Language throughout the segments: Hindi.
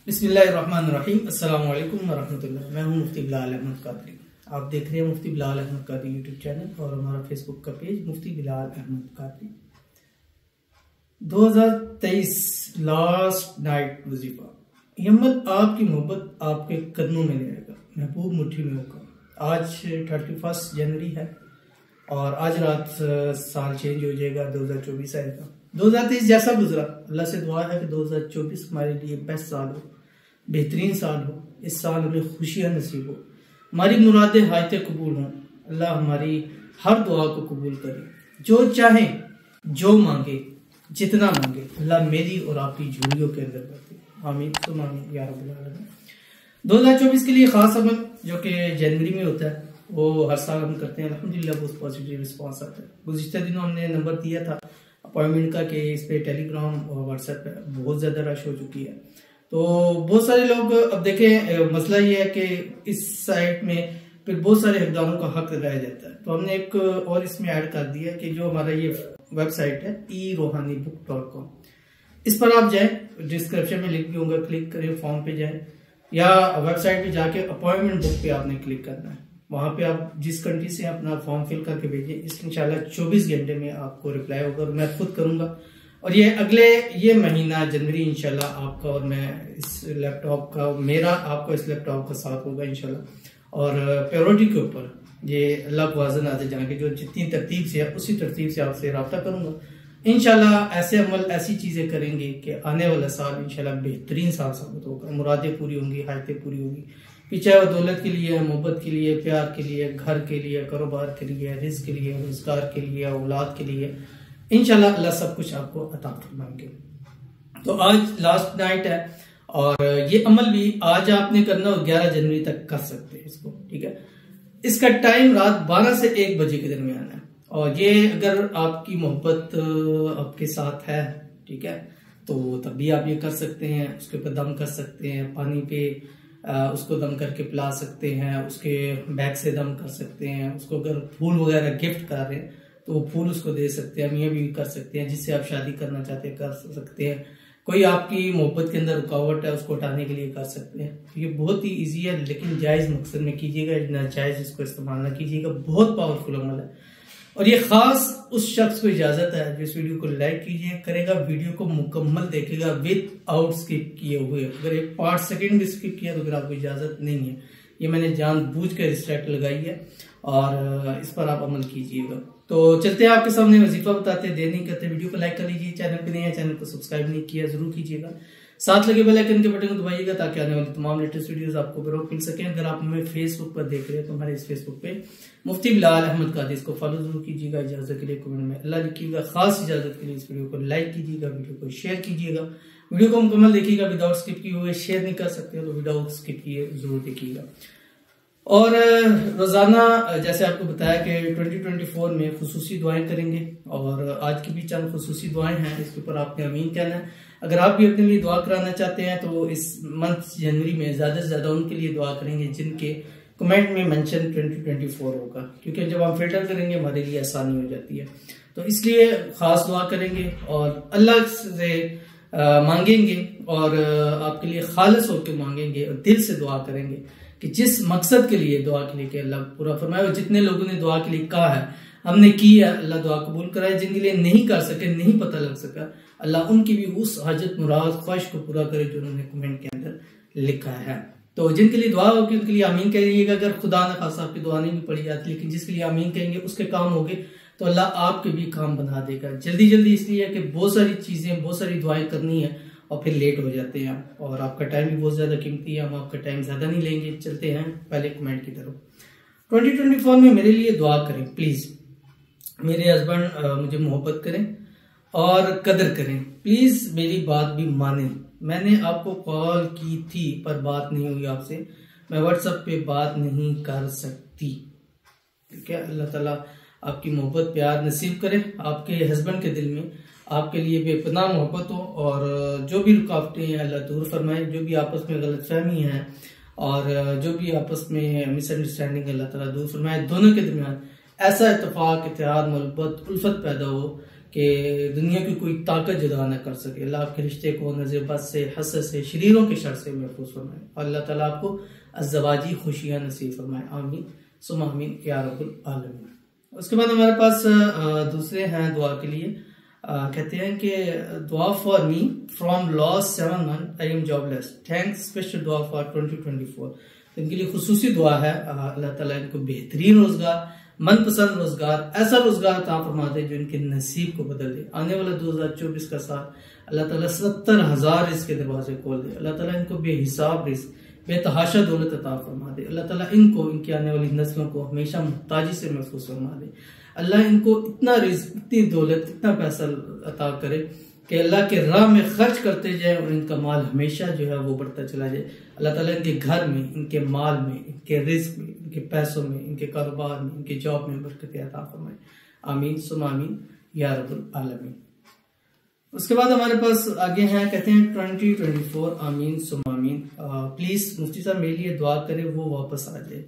बिस्मिल्लाहिर्रहमानिर्रहीम। अस्सलाम वालेकुम वरहमतुल्लाह। मैं हूं मुफ्ती बिलाल अहमद कादरी। आप देख रहे हैं मुफ्ती बिलाल अहमद कादरी यूट्यूब चैनल और हमारा फेसबुक का पेज मुफ्ती बिलाल अहमद कादरी। 2023 लास्ट नाइट वजीफा। हिम्मत आपकी मोहब्बत आपके कदमों में ले आएगा, महबूब मुट्ठी में होगा। आज 31 जनवरी है और आज रात साल चेंज हो जाएगा, 2024 आएगा। 2023 जैसा गुजरा, अल्लाह से दुआ है कि 2024 हमारे लिए बेस्ट साल हो, बेहतरीन साल हो। इस साल हमें खुशियां नसीब हो, हमारी मुरादें हायते कबूल हों। अल्लाह हमारी हर दुआ को कबूल करे। जो चाहे, जो मांगे, जितना मांगे, अल्लाह मेरी और आपकी झोलियों के अंदर कर दे। आमीन तुम आमीन या रब्बुल आलमीन। 2024 के लिए खास अमल जो कि जनवरी में होता है वो हर साल हम करते हैं। अल्हम्दुलिल्लाह बहुत पॉजिटिव रिस्पॉन्स आता है। गुज़िश्ता दिनों हमने नंबर दिया था अपॉइंटमेंट का कि इस पे टेलीग्राम और व्हाट्सएप पे बहुत ज्यादा रश हो चुकी है। तो बहुत सारे लोग, अब देखें मसला ये है कि इस साइट में फिर बहुत सारे हकदारों का हक रह जाता है। तो हमने एक और इसमें ऐड कर दिया कि जो हमारा ये वेबसाइट है erohanibook.com, इस पर आप जाए, डिस्क्रिप्शन में लिंक भी होगा, क्लिक करें, फॉर्म पे जाए या वेबसाइट पे जाके अपॉइंटमेंट बुक पे आपने क्लिक करना है। वहां पे आप जिस कंट्री से अपना फॉर्म फिल करके भेजिए, इसकी इंशाल्लाह 24 घंटे में आपको रिप्लाई होगा और मैं खुद करूंगा। और ये अगले ये महीना जनवरी इंशाल्लाह आपका और मैं इस लैपटॉप का, मेरा आपका इस लैपटॉप का साथ होगा इंशाल्लाह। और प्रायोरिटी के ऊपर ये अल्लाह को हाज़िर नाज़िर जान के जो जितनी तरतीब से है उसी तरतीब से आपसे रब्ता करूंगा इंशाल्लाह। ऐसे अमल, ऐसी चीजें करेंगे कि आने वाला साल इंशाल्लाह बेहतरीन साल साबित होगा। मुरादें पूरी होंगी, हायतें पूरी होंगी। पीछे वो दौलत के लिए, मोहब्बत के लिए, प्यार के लिए, घर के लिए, कारोबार के लिए, रिज़्क के लिए, रोजगार के लिए, औलाद के लिए इंशाल्लाह अल्लाह सब कुछ आपको अता फरमाएंगे। तो आज लास्ट नाइट है और ये अमल भी आज आपने करना और 11 जनवरी तक कर सकते हैं इसको, ठीक है। इसका टाइम रात 12 से 1 बजे के दरमियान है और ये अगर आपकी मोहब्बत आपके साथ है, ठीक है, तो तब भी आप ये कर सकते हैं। उसके ऊपर दम कर सकते हैं, पानी पे उसको दम करके पिला सकते हैं, उसके बैग से दम कर सकते हैं। उसको अगर फूल वगैरह गिफ्ट कर रहे हैं तो वो फूल उसको दे सकते हैं, मियाँ भी कर सकते हैं। जिससे आप शादी करना चाहते हैं कर सकते हैं। कोई आपकी मोहब्बत के अंदर रुकावट है उसको हटाने के लिए कर सकते हैं। ये बहुत ही ईजी है, लेकिन जायज मकसद में कीजिएगा, नाजायज इसको इस्तेमाल ना कीजिएगा। बहुत पावरफुल अमल है और ये खास उस शख्स को इजाजत है जो इस वीडियो को लाइक कीजिए करेगा, वीडियो को मुकम्मल देखेगा विद आउट स्किप किए हुए। अगर एक पार्ट सेकंड भी स्किप किया तो फिर आपको इजाजत नहीं है। ये मैंने जानबूझ कर रिस्ट्रिक्ट लगाई है और इस पर आप अमल कीजिएगा। तो चलते हैं आपके सामने वजीफा बताते, देर नहीं करते। वीडियो को लाइक कर लीजिए, चैनल पे नए हैं चैनल को सब्सक्राइब नहीं किया जरूर कीजिएगा। साथ लगे बेल आइकन के बटन को दबाइएगा ताकि आने वाली तमाम लेटेस्ट वीडियोस आपको बरोबर मिल सके। अगर आप हमें फेसबुक पर देख रहे हैं तो हमारे इस फेसबुक पे मुफ्ती बिलाल अहमद कादरी, इसको फॉलो जरूर कीजिएगा। इजाजत के लिए कमेंट में अल्लाह लिखिएगा। खास इजाजत के लिए इस वीडियो को लाइक कीजिएगा, वीडियो को शेयर कीजिएगा, वीडियो को मुकम्मल देखिएगा। विदाउट स्किप किए हुए शेयर नहीं कर सकते तो विदाउट स्किप किए जरूर देखिएगा। और रोजाना जैसे आपको बताया कि 2024 में खुसूसी दुआएं करेंगे और आज की भी चंद खुसूसी दुआएं हैं, इसके ऊपर आपने अमीन कहना है। अगर आप भी अपने लिए दुआ कराना चाहते हैं तो इस मंथ जनवरी में ज्यादा से ज्यादा उनके लिए दुआ करेंगे जिनके कमेंट में मेंशन 2024 होगा, क्योंकि जब हम फिल्टर करेंगे हमारे लिए आसानी हो जाती है। तो इसलिए खास दुआ करेंगे और अल्लाह से मांगेंगे और आपके लिए खालिस होकर मांगेंगे और दिल से दुआ करेंगे कि जिस मकसद के लिए दुआ के लिए कि अल्लाह पूरा फरमाए। और जितने लोगों ने दुआ के लिए कहा है, हमने की है, अल्लाह दुआ कबूल कराए। जिनके लिए नहीं कर सके, नहीं पता लग सका, अल्लाह उनकी भी उस हाजत मुराद ख्वाहिश को पूरा करे जो उन्होंने कमेंट के अंदर लिखा है। तो जिनके लिए दुआ होगी उनके लिए आमीन कहिएगा। अगर खुदा न खासा आपकी दुआ नहीं भी पड़ी जाती, लेकिन जिसके लिए आमीन कहेंगे उसके काम होंगे तो अल्लाह आपके भी काम बना देगा जल्दी जल्दी। इसलिए है कि बहुत सारी चीजें, बहुत सारी दुआएं करनी है और फिर लेट हो जाते हैं और आपका टाइम भी बहुत ज्यादा कीमती है। हम आपका टाइम ज्यादा नहीं लेंगे। चलते हैं पहले कमेंट की तरफ। 2024 में मेरे लिए दुआ करें प्लीज। मेरे हस्बैंड मुझे मोहब्बत करें और कदर करें प्लीज, मेरी बात भी माने। मैंने आपको कॉल की थी पर बात नहीं हुई आपसे, मैं व्हाट्सएप पे बात नहीं कर सकती, ठीक है। अल्लाह ताला आपकी मोहब्बत प्यार नसीब करे, आपके हस्बैंड के दिल में आपके लिए बेपनाह मोहब्बत हो और जो भी रुकावटें हैं अल्लाह दूर फरमाए। जो भी आपस में गलतफहमी है और जो भी आपस में मिसअंडरस्टैंडिंग अल्लाह ताला दूर फरमाए। दोनों के दरमियान ऐसा इत्तेफाक, इत्तेहाद, मोहब्बत, उल्फत पैदा हो कि दुनिया की कोई ताकत जुदा न कर सके। अल्लाह आपके रिश्ते को नज़र से, हसद से, शरीरों के शर से महफूज फरमाए और अल्लाह ताला आपको अज़वाजी खुशियाँ नसीब फरमाए। आमीन सुम्मा आमीन या रब्बुल आलमीन। उसके बाद हमारे पास दूसरे हैं दुआ के लिए। कहते हैं कि दुआ for me from lost 7 months I am jobless, thanks special दुआ फॉर 2024। इनके लिए खुसूसी दुआ है, अल्लाह ताला इनको बेहतरीन रोजगार, मनपसंद रोजगार, ऐसा रोजगार अता फरमा दे जो इनके नसीब को बदल दे। आने वाला 2024 का साल अल्लाह ताला 70,000 इसके दरवाजे खोल दे। अल्लाह ताला इनको बेहिसाब रिज़्क, बेतहाशा दौलत अता फरमा दे। अल्लाह ताला इनको, इनकी आने वाली नस्लों को हमेशा मुहताजी से महफूज फरमा दे। अल्लाह इनको इतना रिज़्क, इतनी दौलत, इतना पैसा अता करे कि अल्लाह के राह में खर्च करते जाए और इनका माल हमेशा जो है वो बढ़ता चला जाए। अल्लाह ताला इनके घर में, इनके माल में, इनके रिज़्क में, इनके पैसों में, इनके कारोबार में, इनके जॉब में बरकत अता फरमाए। आमीन सुम्मा आमीन या रब्बुल आलमीन। उसके बाद हमारे पास आगे हैं, कहते हैं 2024 आमीन सुम्मा आमीन। प्लीज मुफ्ती साहब मेरे लिए दुआ करें वो वापस आ जाए।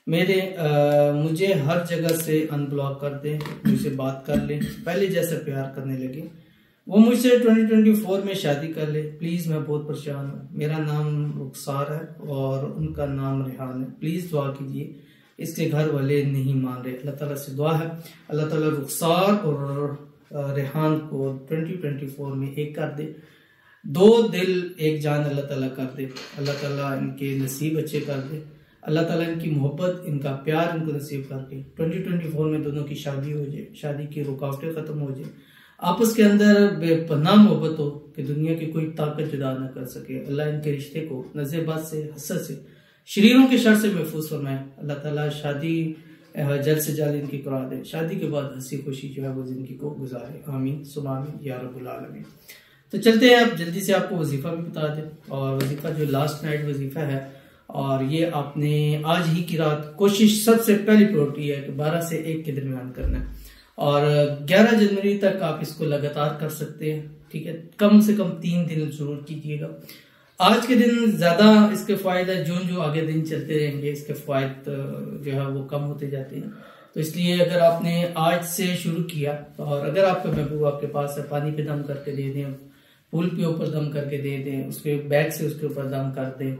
मुझे हर जगह से अनब्लॉक कर दें, मुझसे बात कर लें, पहले जैसे प्यार करने लगे। वो मुझसे 2024 में शादी कर ले प्लीज, मैं बहुत परेशान हूँ। मेरा नाम रुखसार है और उनका नाम रेहान है, प्लीज दुआ कीजिए। इसके घर वाले नहीं मान रहे। अल्लाह ताला से दुआ है अल्लाह ताला रुखसार और रेहान को 2024 में एक कर दे, 2 दिल एक जान अल्लाह ताला कर दे। अल्लाह ताला इनके नसीब अच्छे कर दे। अल्लाह ताला इनकी मोहब्बत, इनका प्यार इनको नसीब करके 2024 में दोनों की शादी हो जाए, शादी की रुकावटें खत्म हो जाए, आपस के अंदर बेपनाह मोहब्बत हो कि दुनिया की कोई ताकत जुदा न कर सके। अल्लाह इनके रिश्ते को नज़रबाज से, हसद से, शरीरों के शर से महफूज फरमाए। अल्लाह ताला शादी जल्द से जल्द इनकी करा दे, शादी के बाद हंसी खुशी जो है वो जिंदगी को गुजारे। आमीन सुम्मा आमीन या रब्बुल आलमीन। तो चलते हैं, अब जल्दी से आपको वजीफा भी बता दें। और वजीफा जो लास्ट नाइट वजीफा है, और ये आपने आज ही की रात कोशिश सबसे पहली प्रायोरिटी है कि 12 से 1 के दरमियान करना है और 11 जनवरी तक आप इसको लगातार कर सकते हैं। ठीक है, कम से कम 3 दिन जरूर कीजिएगा। आज के दिन ज्यादा इसके फायदे, जो आगे दिन चलते रहेंगे इसके फायदे जो है वो कम होते जाते हैं। तो इसलिए अगर आपने आज से शुरू किया और अगर आपका महबूब आपके पास है, पानी पे दम करके दे दें, पुल के ऊपर दम करके दे दें, उसके बैग से उसके ऊपर दम कर दें,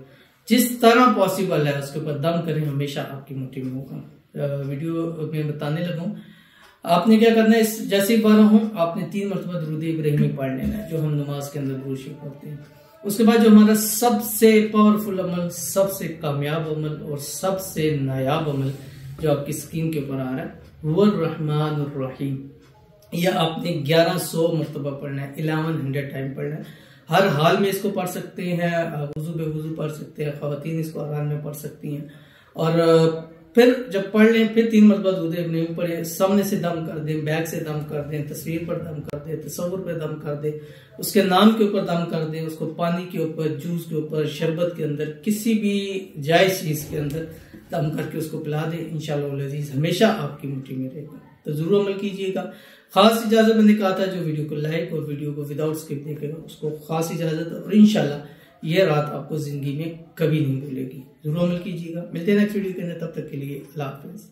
जिस तरह पॉसिबल है उसके ऊपर दम करें, हमेशा आपकी मुट्ठी में होगा। वीडियो में बताने लगूं, आपने क्या करना है, जैसे ही 12 हो आपने 3 मरतबा दुरूद इब्राहिमी पढ़ लेना है, जो हम नमाज के अंदर दुरूद शरीफ पढ़ते हैं। उसके बाद जो हमारा सबसे पावरफुल अमल, सबसे कामयाब अमल और सबसे नायाब अमल जो आपकी स्क्रीन के ऊपर आ रहा है, हुवा रहमान रहीम, यह आपने 1100 मरतबा पढ़ना है, 1100 टाइम पढ़ना है। हर हाल में इसको पढ़ सकते हैं, वुजू बेवुजू पढ़ सकते हैं, खवातीन इसको आराम में पढ़ सकती हैं। और फिर जब पढ़ लें फिर 3 मरतबा दुरूद इब्राहिमी पढ़े, सामने से दम कर दें, बैक से दम कर दें, तस्वीर पर दम कर दें, तस्वुर पर दम कर दें, उसके नाम के ऊपर दम कर दें, उसको पानी के ऊपर, जूस के ऊपर, शरबत के अंदर, किसी भी जायज चीज के अंदर दम करके उसको पिला दें। इंशाअल्लाह अज़ीज़ हमेशा आपकी मुट्ठी में रहेगा। तो जरूर अमल कीजिएगा। खास इजाजत मैंने कहा था, जो वीडियो को लाइक और वीडियो को विदाउट स्किप देखेगा उसको खास इजाजत, और इंशाल्लाह ये रात आपको जिंदगी में कभी नहीं भूलेगी। जरूर अमल कीजिएगा। मिलते हैं नेक्स्ट वीडियो के अंदर, तब तक के लिए अल्लाह हाफिज़।